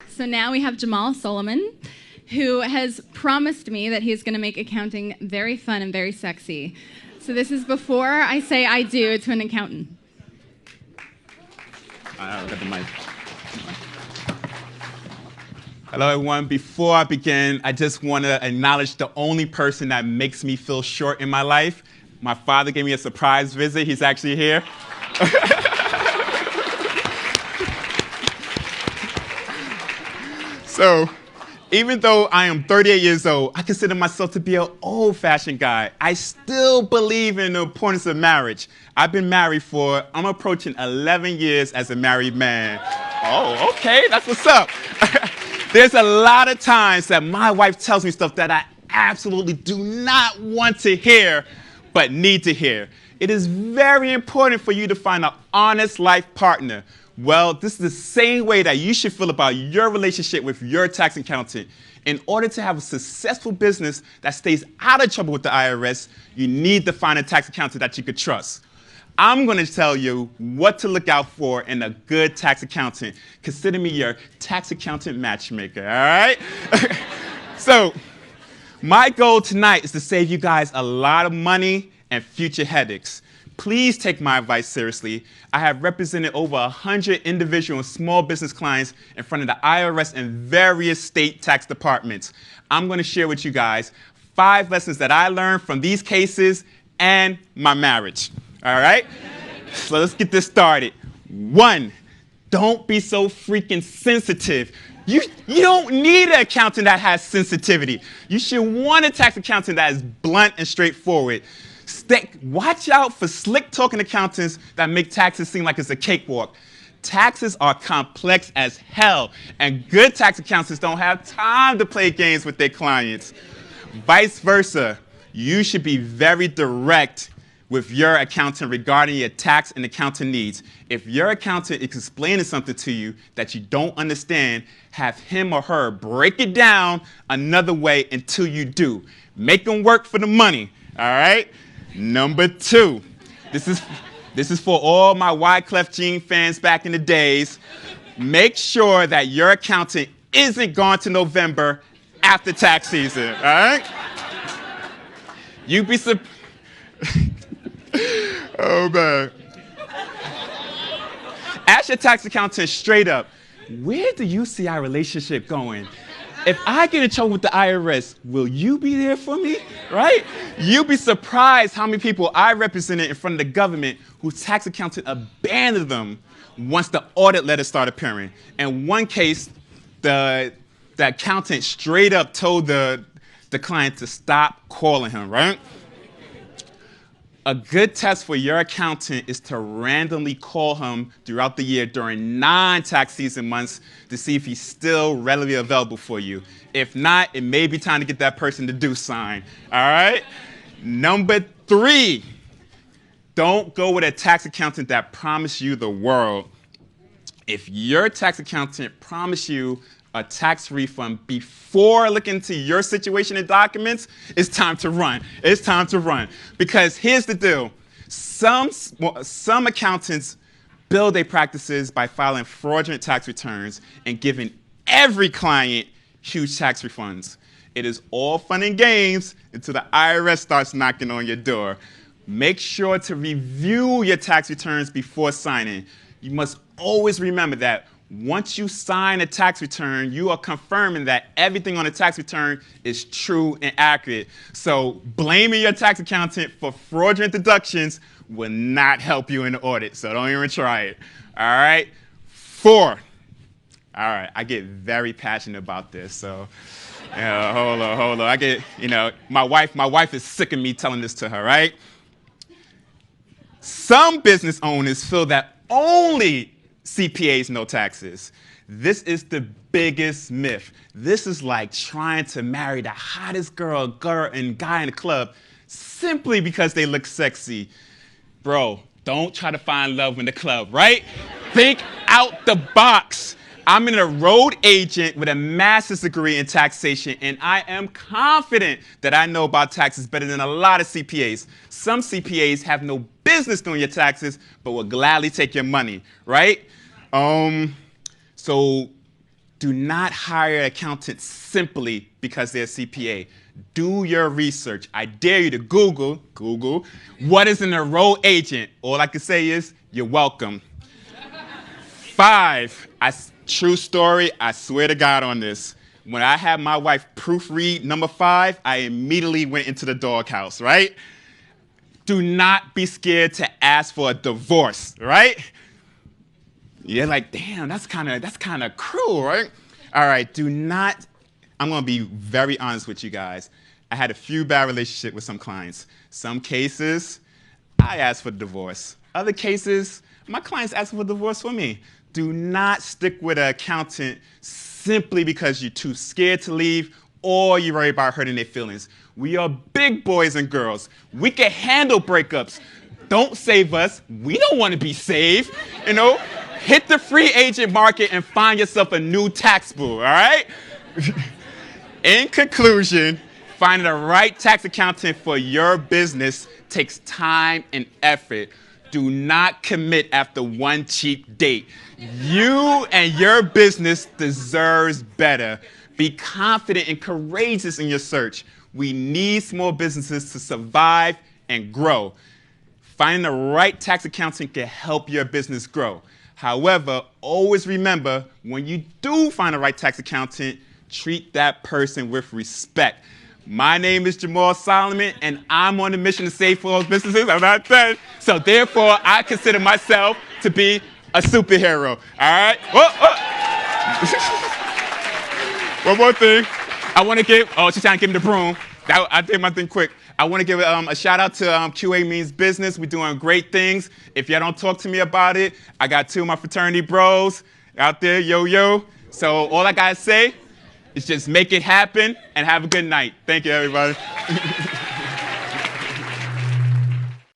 So now we have Jamaal Solomon, who has promised me that he's going to make accounting very fun and very sexy. So this is before I say I do to an accountant. I got the mic. Hello, everyone. Before I begin, I just want to acknowledge the only person that makes me feel short in my life. My father gave me a surprise visit. He's actually here. So, even though I am 38 years old, I consider myself to be an old-fashioned guy. I still believe in the importance of marriage. I've been married I'm approaching 11 years as a married man. Oh, okay, that's what's up. There's a lot of times that my wife tells me stuff that I absolutely do not want to hear, but need to hear. It is very important for you to find an honest life partner. Well, this is the same way that you should feel about your relationship with your tax accountant. In order to have a successful business that stays out of trouble with the IRS, you need to find a tax accountant that you could trust. I'm going to tell you what to look out for in a good tax accountant. Consider me your tax accountant matchmaker, all right? So, my goal tonight is to save you guys a lot of money and future headaches. Please take my advice seriously. I have represented over 100 individual and small business clients in front of the IRS and various state tax departments. I'm going to share with you guys 5 lessons that I learned from these cases and my marriage. All right? So let's get this started. 1, don't be so freaking sensitive. You don't need an accountant that has sensitivity. You should want a tax accountant that is blunt and straightforward. Watch out for slick-talking accountants that make taxes seem like it's a cakewalk. Taxes are complex as hell, and good tax accountants don't have time to play games with their clients. Vice versa, you should be very direct with your accountant regarding your tax and accounting needs. If your accountant is explaining something to you that you don't understand, have him or her break it down another way until you do. Make them work for the money, all right? Number 2, this is for all my Wyclef Jean fans back in the days. Make sure that your accountant isn't gone to November after tax season, all right? You'd be surprised. Oh, man. Ask your tax accountant straight up, where do you see our relationship going? If I get in trouble with the IRS, will you be there for me, right? You'll be surprised how many people I represented in front of the government whose tax accountant abandoned them once the audit letters started appearing. In one case, the accountant straight up told the client to stop calling him, right? A good test for your accountant is to randomly call him throughout the year during non-tax season months to see if he's still readily available for you. If not, it may be time to get that person to do sign, all right? Number 3, don't go with a tax accountant that promised you the world. If your tax accountant promised you a tax refund before looking into your situation and documents, it's time to run. It's time to run. Because here's the deal. Some accountants build their practices by filing fraudulent tax returns and giving every client huge tax refunds. It is all fun and games until the IRS starts knocking on your door. Make sure to review your tax returns before signing. You must always remember that once you sign a tax return, you are confirming that everything on the tax return is true and accurate. So blaming your tax accountant for fraudulent deductions will not help you in the audit, so don't even try it. All right? 4. All right, I get very passionate about this, so hold on. I get, my wife is sick of me telling this to her, right? Some business owners feel that only CPAs know taxes. This is the biggest myth. This is like trying to marry the hottest girl and guy in the club simply because they look sexy. Bro, don't try to find love in the club, right? Think out the box. I'm an enrolled agent with a master's degree in taxation, and I am confident that I know about taxes better than a lot of CPAs. Some CPAs have no business doing your taxes, but will gladly take your money, right? So Do not hire an accountant simply because they're a CPA. Do your research. I dare you to Google, what is an enrolled agent? All I can say is, you're welcome. 5, true story, I swear to God on this. When I had my wife proofread number 5, I immediately went into the doghouse, right? Do not be scared to ask for a divorce, right? You're like, damn, that's kind of cruel, right? All right, I'm going to be very honest with you guys. I had a few bad relationships with some clients. Some cases, I asked for divorce. Other cases, my clients asked for divorce for me. Do not stick with an accountant simply because you're too scared to leave or you're worried about hurting their feelings. We are big boys and girls. We can handle breakups. Don't save us. We don't want to be saved, Hit the free agent market and find yourself a new tax boo, all right? In conclusion, finding the right tax accountant for your business takes time and effort. Do not commit after one cheap date. You and your business deserves better. Be confident and courageous in your search. We need small businesses to survive and grow. Finding the right tax accountant can help your business grow. However, always remember, when you do find the right tax accountant, treat that person with respect. My name is Jamaal Solomon, and I'm on a mission to save small businesses. I'm not done. So therefore, I consider myself to be a superhero. All right? One more thing. I want to give, she's trying to give me the broom. I did my thing quick. I want to give a shout out to QA Means Business. We're doing great things. If y'all don't talk to me about it, I got 2 of my fraternity bros out there, yo. So all I got to say is just make it happen and have a good night. Thank you, everybody.